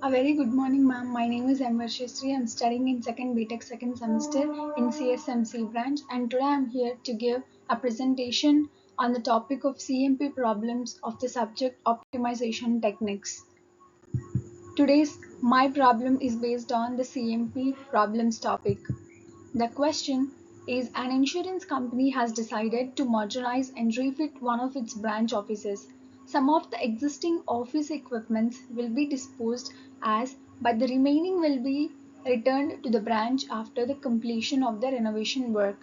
A very good morning, ma'am. My name is M. Varshastri. I'm studying in second BTech second semester in CSMC branch, and today I'm here to give a presentation on the topic of CMP problems of the subject optimization techniques. Today's my problem is based on the CMP problems topic. The question is an insurance company has decided to modernize and refit one of its branch offices. Some of the existing office equipments will be disposed as, but the remaining will be returned to the branch after the completion of the renovation work.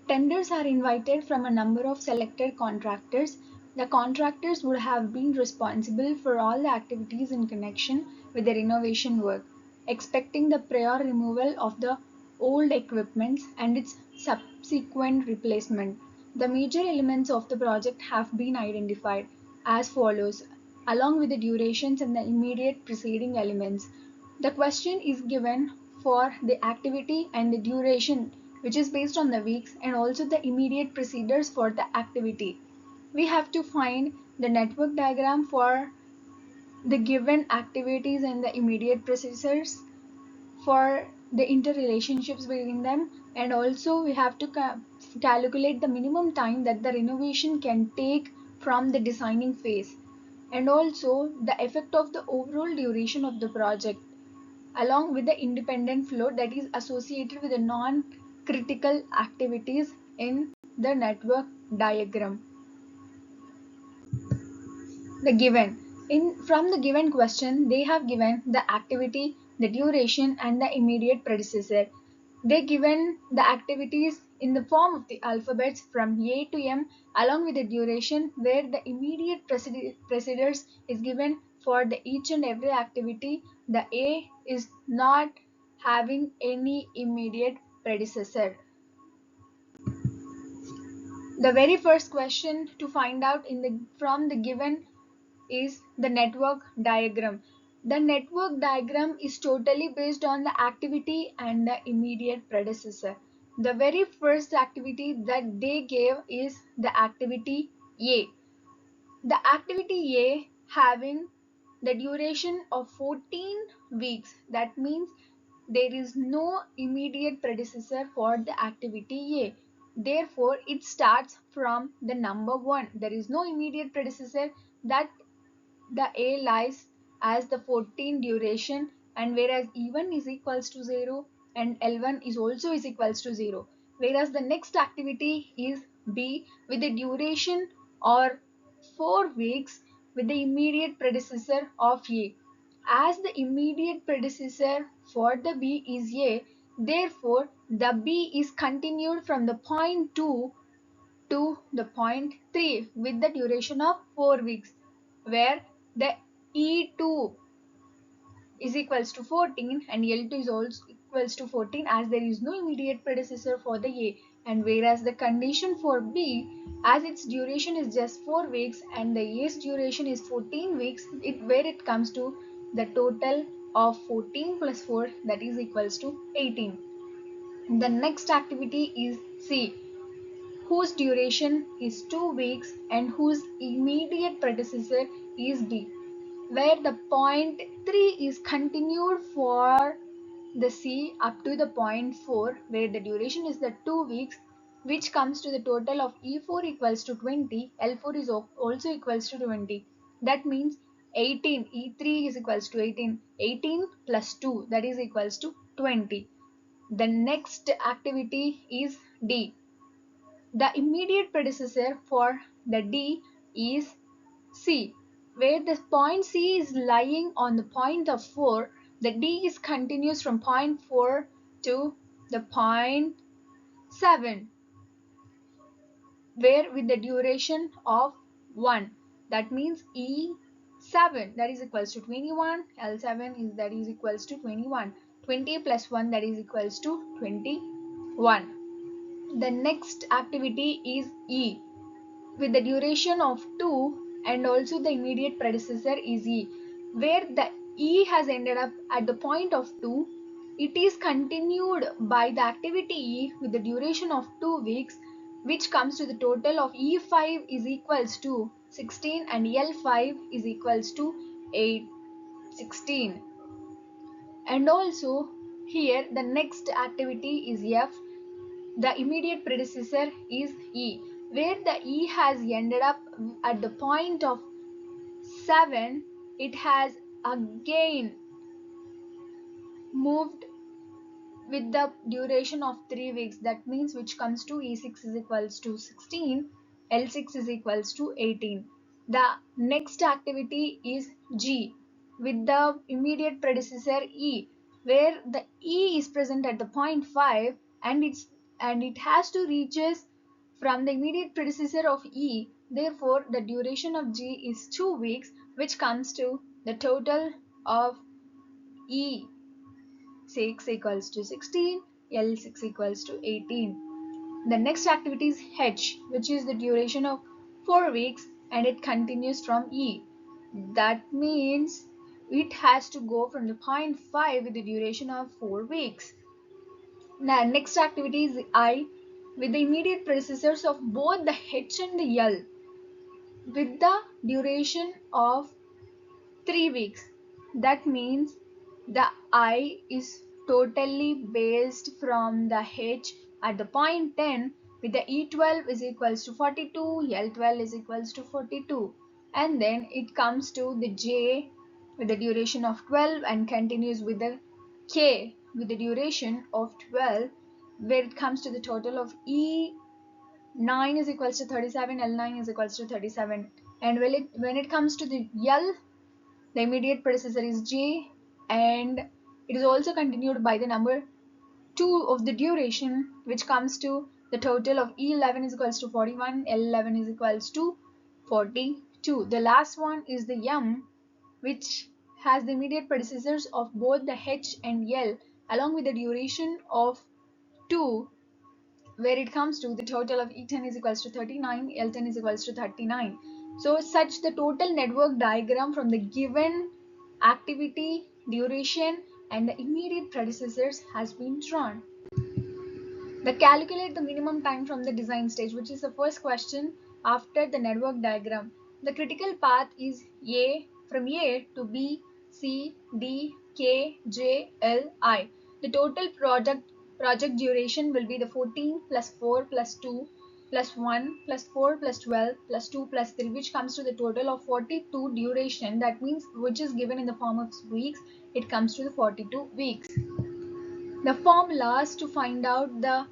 Tenders are invited from a number of selected contractors. The contractors would have been responsible for all the activities in connection with the renovation work, expecting the prior removal of the old equipment and its subsequent replacement. The major elements of the project have been identified as follows, along with the durations and the immediate preceding elements. The question is given for the activity and the duration, which is based on the weeks, and also the immediate preceders for the activity. We have to find the network diagram for the given activities and the immediate preceders for the interrelationships between them, and also we have to calculate the minimum time that the renovation can take from the designing phase, and also the effect of the overall duration of the project along with the independent flow that is associated with the non-critical activities in the network diagram. The given in from the given question, they have given the activity, the duration, and the immediate predecessor. They given the activities in the form of the alphabets from A to M along with the duration, where the immediate preceders is given for the each and every activity. The A is not having any immediate predecessor. The very first question to find out from the given is the network diagram. The network diagram is totally based on the activity and the immediate predecessor. The very first activity that they gave is the activity A. The activity A having the duration of 14 weeks. That means there is no immediate predecessor for the activity A. Therefore, it starts from the number 1. There is no immediate predecessor, that the A lies as the 14 duration, and whereas E1 is equals to 0 and L1 is also is equals to 0. Whereas the next activity is B with the duration or 4 weeks with the immediate predecessor of A. As the immediate predecessor for the B is A, therefore the B is continued from the point 2 to the point 3 with the duration of 4 weeks, where the E2 is equals to 14 and L2 is also equals to 14, as there is no immediate predecessor for the A, and whereas the condition for B, as its duration is just 4 weeks and the A's duration is 14 weeks, where it comes to the total of 14 plus 4, that is equals to 18. The next activity is C, whose duration is 2 weeks and whose immediate predecessor is D, where the point 3 is continued for the C up to the point 4, where the duration is the 2 weeks, which comes to the total of E4 equals to 20, L4 is also equals to 20. That means 18, E3 is equals to 18, 18 plus 2, that is equals to 20. The next activity is D. The immediate predecessor for the D is C, where the point C is lying on the point of 4. The D is continuous from point 4 to the point 7, where with the duration of 1. That means E7, that is equals to 21, L7 is that is equals to 21. 20 plus 1, that is equals to 21. The next activity is E with the duration of 2 and also the immediate predecessor is E, where the E has ended up at the point of 2. It is continued by the activity E with the duration of 2 weeks, which comes to the total of E5 is equals to 16 and L5 is equals to 8, 16. And also here the next activity is F. The immediate predecessor is E, where the E has ended up at the point of 7. It has again moved with the duration of 3 weeks. That means which comes to E6 is equals to 16, L6 is equals to 18. The next activity is G with the immediate predecessor E, where the E is present at the point 5, and it has to reaches from the immediate predecessor of E. Therefore the duration of G is 2 weeks, which comes to the total of E 6 equals to 16, L6 equals to 18. The next activity is H, which is the duration of 4 weeks, and it continues from E. That means it has to go from the point 5 with the duration of 4 weeks. Now, next activity is I with the immediate predecessors of both the H and the L with the duration of 3 weeks. That means the I is totally based from the H at the point 10 with the E12 is equals to 42, L12 is equals to 42, and then it comes to the J with the duration of 12 and continues with the K with the duration of 12, where it comes to the total of E9 is equals to 37, L9 is equals to 37, and when it comes to the L, the immediate predecessor is J, and it is also continued by the number 2 of the duration, which comes to the total of E11 is equals to 41, L11 is equals to 42. The last one is the M, which has the immediate predecessors of both the H and L along with the duration of 2, where it comes to the total of E10 is equals to 39, L10 is equals to 39. So such the total network diagram from the given activity, duration, and the immediate predecessors has been drawn. The calculate the minimum time from the design stage, which is the first question after the network diagram. The critical path is A, from A to B, C, D, K, J, L, I. The total project duration will be the 14 plus 4 plus 2 plus 1 plus 4 plus 12 plus 2 plus 3, which comes to the total of 42 duration. That means which is given in the form of weeks, it comes to the 42 weeks. The formulas to find out the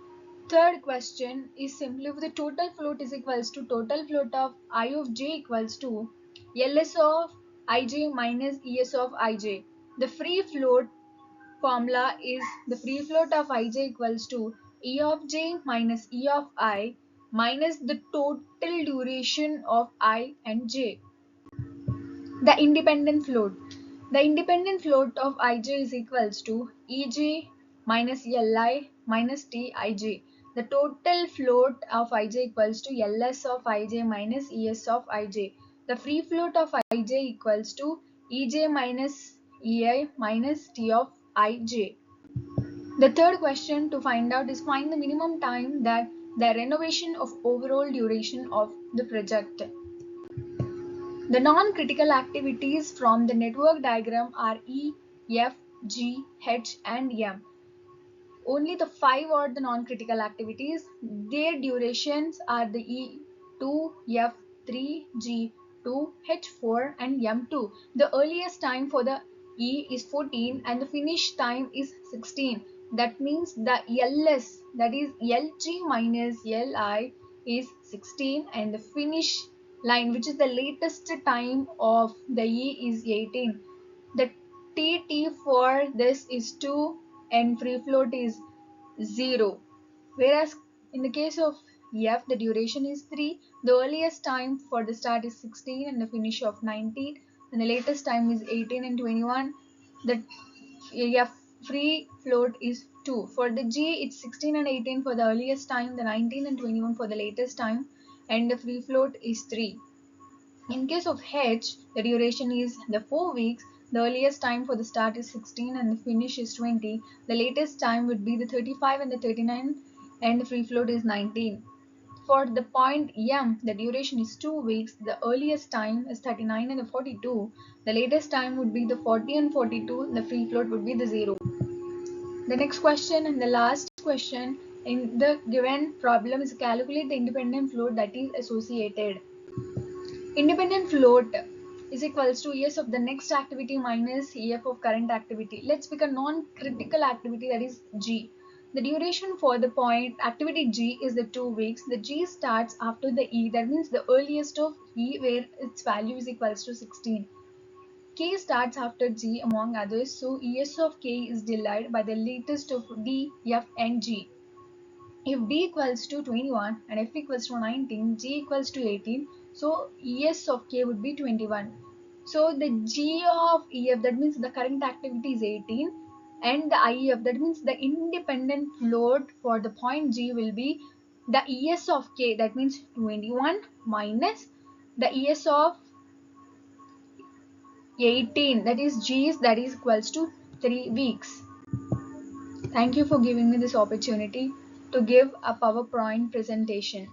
third question is simply if the total float is equals to total float of I of j equals to Ls of ij minus Es of ij. The free float formula is the free float of ij equals to E of j minus E of I minus the total duration of I and j. The independent float. The independent float of ij is equals to ej minus li minus tij. The total float of ij equals to ls of ij minus es of ij. The free float of ij equals to ej minus ei minus t of ij. The third question to find out is find the minimum time that the renovation of overall duration of the project. The non-critical activities from the network diagram are E, F, G, H and M. Only the 5 are the non-critical activities. Their durations are the E2, F3, G2, H4 and M2. The earliest time for the E is 14 and the finish time is 16. That means the LS, that is LG minus LI, is 16 and the finish line, which is the latest time of the E, is 18. The TT for this is 2 and free float is 0. Whereas in the case of F, the duration is 3. The earliest time for the start is 16 and the finish of 19. And the latest time is 18 and 21. The F free float is 2. For the G, it's 16 and 18 for the earliest time, the 19 and 21 for the latest time, and the free float is 3. In case of H, the duration is the 4 weeks. The earliest time for the start is 16 and the finish is 20. The latest time would be the 35 and the 39 and the free float is 19. For the point M, the duration is 2 weeks. The earliest time is 39 and the 42. The latest time would be the 40 and 42. The free float would be the 0. The next question and the last question in the given problem is calculate the independent float that is associated. Independent float is equals to ES of the next activity minus EF of current activity. Let's pick a non-critical activity, that is G. The duration for the point activity G is the 2 weeks. The G starts after the E, that means the earliest of E where its value is equals to 16. K starts after G among others, so ES of K is delayed by the latest of D, F and G. If D equals to 21 and F equals to 19, G equals to 18, so ES of K would be 21. So the G of EF, that means the current activity is 18, and the IF, that means the independent float for the point G will be the ES of K, that means 21 minus the ES of 18, that is G's, that is equals to 3 weeks. Thank you for giving me this opportunity to give a PowerPoint presentation.